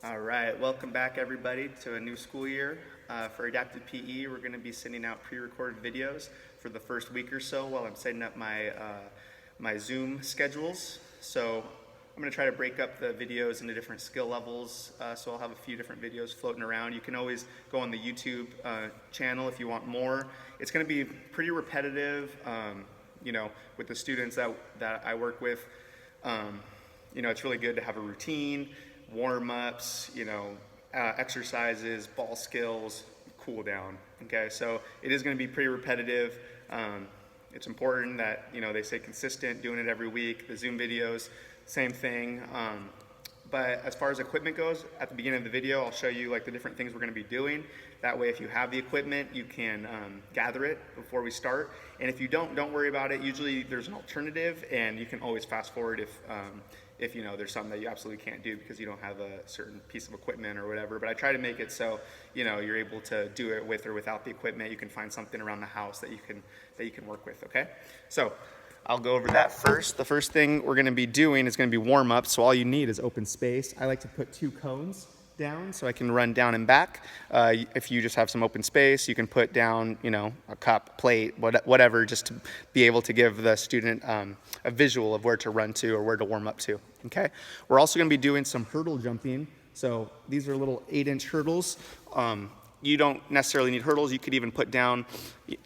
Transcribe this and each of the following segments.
All right, welcome back everybody to a new school year. For Adaptive PE, we're going to be sending out pre-recorded videos for the first week or so while I'm setting up my Zoom schedules. So I'm going to try to break up the videos into different skill levels, so I'll have a few different videos floating around. You can always go on the YouTube channel if you want more. It's going to be pretty repetitive, with the students that I work with. It's really good to have a routine, warm-ups, exercises, ball skills, cool down. Okay, so it is going to be pretty repetitive. It's important that they stay consistent, doing it every week. The Zoom videos, same thing. But as far as equipment goes, at the beginning of the video, I'll show you like the different things we're going to be doing. That way, if you have the equipment, you can gather it before we start. And if you don't worry about it. Usually, there's an alternative, and you can always fast forward if there's something that you absolutely can't do because you don't have a certain piece of equipment or whatever. But I try to make it so you're able to do it with or without the equipment. You can find something around the house that you can work with. Okay, so I'll go over that first. The first thing we're going to be doing is going to be warm-up. So all you need is open space. I like to put 2 cones down so I can run down and back. If you just have some open space, you can put down, a cup, plate, whatever, just to be able to give the student a visual of where to run to or where to warm up to. Okay. We're also going to be doing some hurdle jumping. So these are little 8-inch hurdles. You don't necessarily need hurdles. You could even put down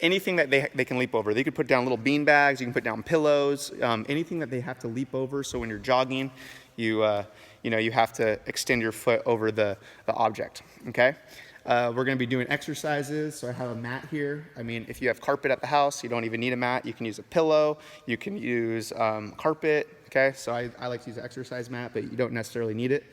anything that they can leap over. They could put down little bean bags. You can put down pillows, anything that they have to leap over. So when you're jogging, you have to extend your foot over the object, okay? We're going to be doing exercises, so I have a mat here. I mean, if you have carpet at the house, you don't even need a mat. You can use a pillow. You can use carpet, okay? So I like to use an exercise mat, but you don't necessarily need it.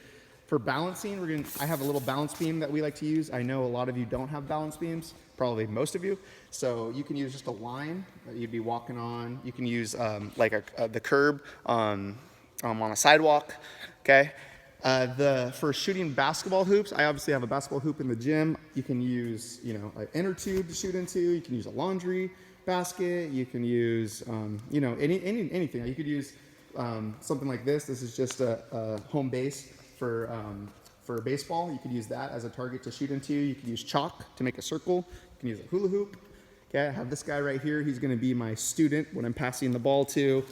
For balancing, I have a little balance beam that we like to use. I know a lot of you don't have balance beams, probably most of you. So you can use just a line that you'd be walking on. You can use the curb on a sidewalk, okay? For shooting basketball hoops, I obviously have a basketball hoop in the gym. You can use, an inner tube to shoot into. You can use a laundry basket. You can use, anything. You could use something like this. This is just a home base for baseball. You could use that as a target to shoot into. You could use chalk to make a circle. You can use a hula hoop. Okay, I have this guy right here. He's going to be my student when I'm passing the ball to.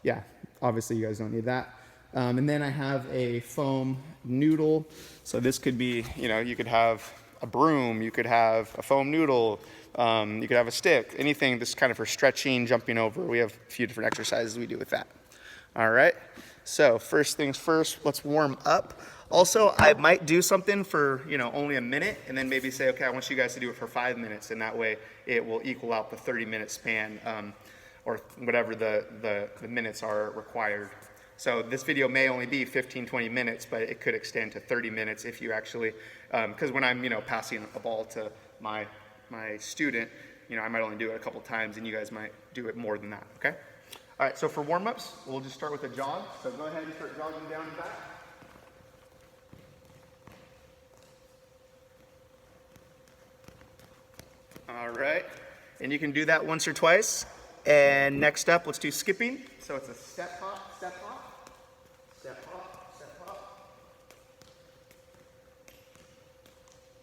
Yeah, obviously you guys don't need that. And then I have a foam noodle. So this could be, you could have a broom, you could have a foam noodle, you could have a stick, anything that's kind of for stretching, jumping over. We have a few different exercises we do with that. All right, so first things first, let's warm up. Also, I might do something for, only a minute and then maybe say, okay, I want you guys to do it for 5 minutes, and that way it will equal out the 30-minute span or whatever the minutes are required. So this video may only be 15, 20 minutes, but it could extend to 30 minutes if you actually, because when I'm, passing a ball to my student, I might only do it a couple times, and you guys might do it more than that, okay? All right, so for warm-ups, we'll just start with a jog. So go ahead and start jogging down and back. All right, and you can do that once or twice. And next up, let's do skipping. So it's a step hop, step hop, step hop, step hop.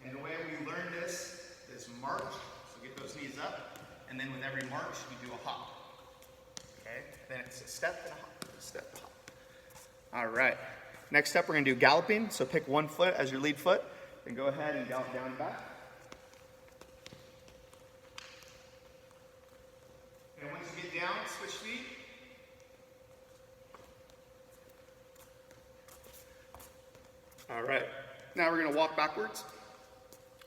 And the way we learn this is march. So get those knees up, and then with every march, you do a hop. Okay, then it's a step and a hop, a step, hop. All right, next up, we're gonna do galloping. So pick one foot as your lead foot, and go ahead and gallop down and back. And once you get down, switch feet. All right, now we're gonna walk backwards.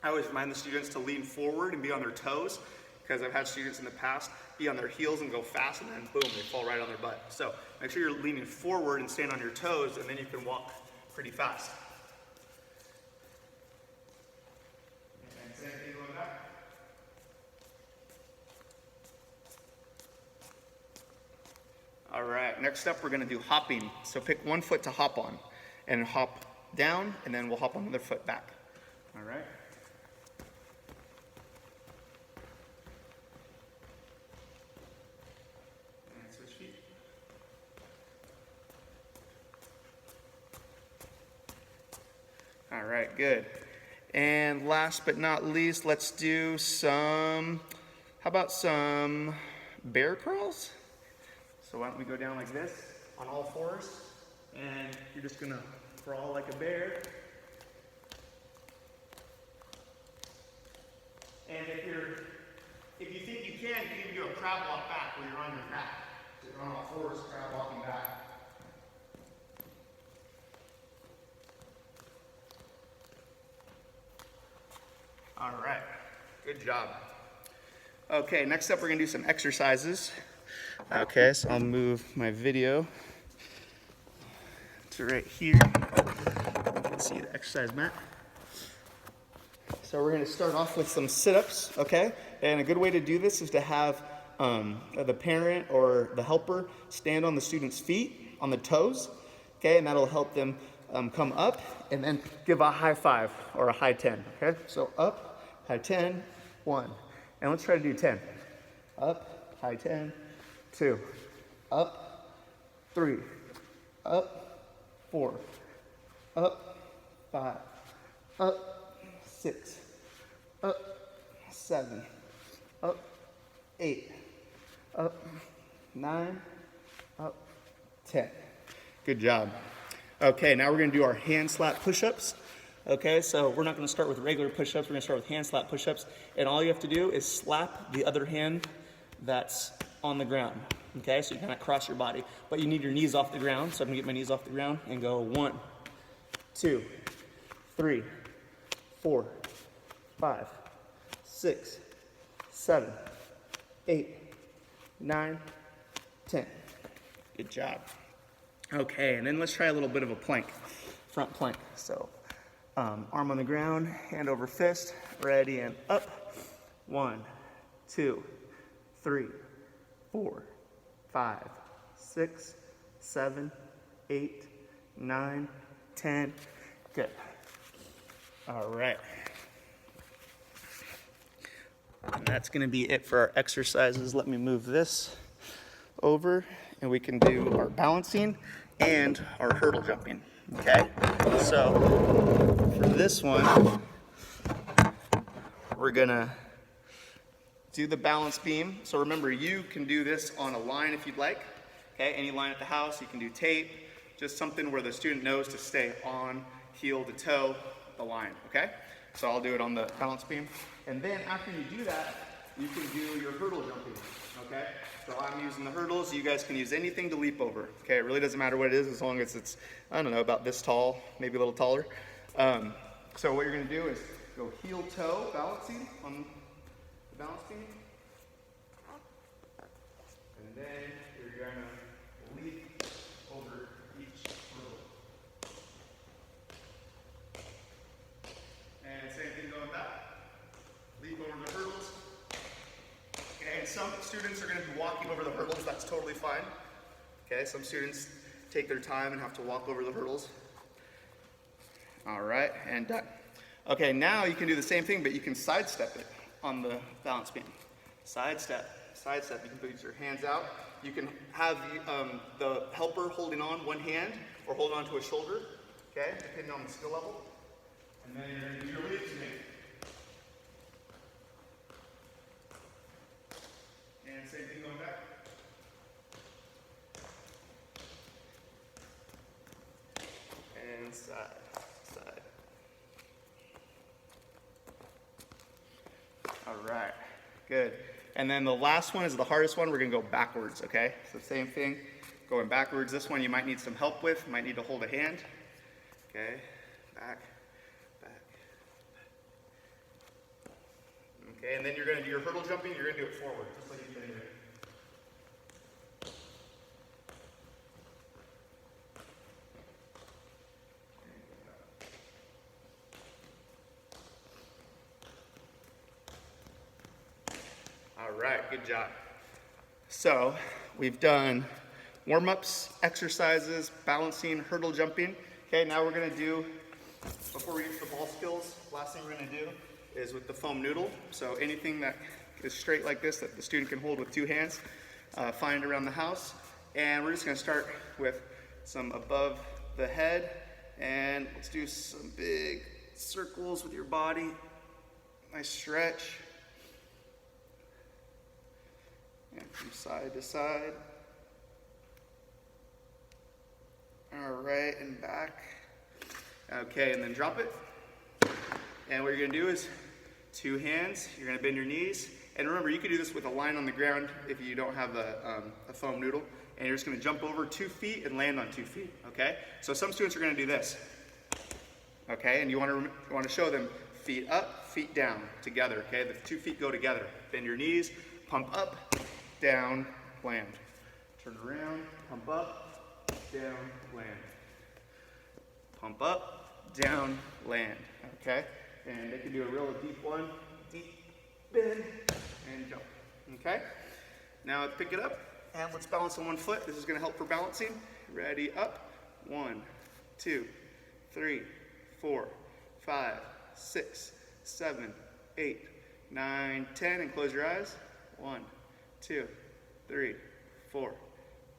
I always remind the students to lean forward and be on their toes, because I've had students in the past be on their heels and go fast, and then boom, they fall right on their butt. So make sure you're leaning forward and staying on your toes, and then you can walk pretty fast. And same thing going back. All right, next up we're gonna do hopping. So pick one foot to hop on and hop down, and then we'll hop on the other foot back. All right. And switch feet. All right, good. And last but not least, let's do some, how about some bear crawls? So why don't we go down like this on all fours, and you're just gonna crawl like a bear. And if you think you can even do a crab walk back where you're on your back. So you're on all fours, crab walking back. All right, good job. Okay, next up we're gonna do some exercises. Okay, so I'll move my video to right here. You can see the exercise mat. So we're gonna start off with some sit-ups, okay? And a good way to do this is to have the parent or the helper stand on the student's feet, on the toes, okay? And that'll help them come up and then give a high five or a high 10, okay? So up, high 10, 1. And let's try to do 10. Up, high 10, 2. Up, 3. Up, 4. Up, 5. Up, 6. Up, 7. Up, 8. Up, 9. Up, 10. Good job. Okay, now we're gonna do our hand slap push-ups. Okay, so we're not gonna start with regular push-ups, we're gonna start with hand slap push-ups. And all you have to do is slap the other hand that's on the ground. Okay, so you kind of cross your body, but you need your knees off the ground. So I'm gonna get my knees off the ground and go 1, 2, 3, 4, 5, 6, 7, 8, 9, 10. Good job. Okay, and then let's try a little bit of a plank, front plank. So arm on the ground, hand over fist, ready and up. 1, 2, 3, 4, 5, 6, 7, 8, 9, 10. Good. All right. And that's going to be it for our exercises. Let me move this over and we can do our balancing and our hurdle jumping. Okay? So for this one, we're going to do the balance beam. So remember, you can do this on a line if you'd like. Okay? Any line at the house. You can do tape. Just something where the student knows to stay on heel to toe the line. Okay? So I'll do it on the balance beam. And then after you do that, you can do your hurdle jumping, okay? So I'm using the hurdles. You guys can use anything to leap over, okay? It really doesn't matter what it is as long as it's, I don't know, about this tall, maybe a little taller. So what you're gonna do is go heel toe balancing on the balance beam. And then you're gonna leap over each hurdle. And same thing going back. Leap over the hurdles. Okay, and some students are going to be walking over the hurdles. That's totally fine. Okay, some students take their time and have to walk over the hurdles. All right, and done. Okay, now you can do the same thing, but you can sidestep it on the balance beam. Sidestep, sidestep. You can put your hands out. You can have the helper holding on one hand or hold on to a shoulder, okay, depending on the skill level. And then you're going to do your leaps again. And same thing going back. And side, side. All right, good. And then the last one is the hardest one. We're gonna go backwards, okay? So same thing, going backwards. This one you might need some help with, might need to hold a hand. Okay, back, back. Okay, and then you're gonna do your hurdle jumping, you're gonna do it forward, just like you did here. All right, good job. So we've done warm-ups, exercises, balancing, hurdle jumping. Okay, now we're gonna do, before we get to the ball skills, last thing we're gonna do is with the foam noodle. So anything that is straight like this that the student can hold with two hands, find around the house. And we're just gonna start with some above the head And let's do some big circles with your body. Nice stretch. And from side to side. All right, and back. Okay, and then drop it. And what you're gonna do is 2 hands, you're gonna bend your knees. And remember, you can do this with a line on the ground if you don't have a foam noodle. And you're just gonna jump over 2 feet and land on 2 feet, okay? So some students are gonna do this, okay? And you wanna show them feet up, feet down, together, okay? The 2 feet go together. Bend your knees, pump up, down, land. Turn around, pump up, down, land. Pump up, down, land, okay? And they can do a real deep one, deep bend, and jump, okay? Now let's pick it up, and let's balance on 1 foot. This is gonna help for balancing. Ready, up. 1, 2, 3, 4, 5, 6, 7, 8, 9, 10, and close your eyes. 1, 2, 3, 4,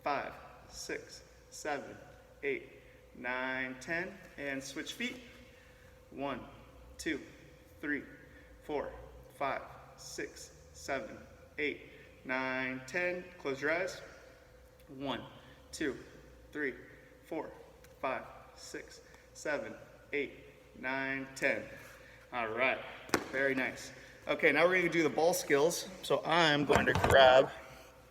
5, 6, 7, 8, 9, 10, and switch feet. 1, 2, 3, 4, 5, 6, 7, 8, 9, 10. Close your eyes. 1, 2, 3, 4, 5, 6, 7, 8, 9, 10. All right, very nice. Okay, now we're gonna do the ball skills. So I'm going to grab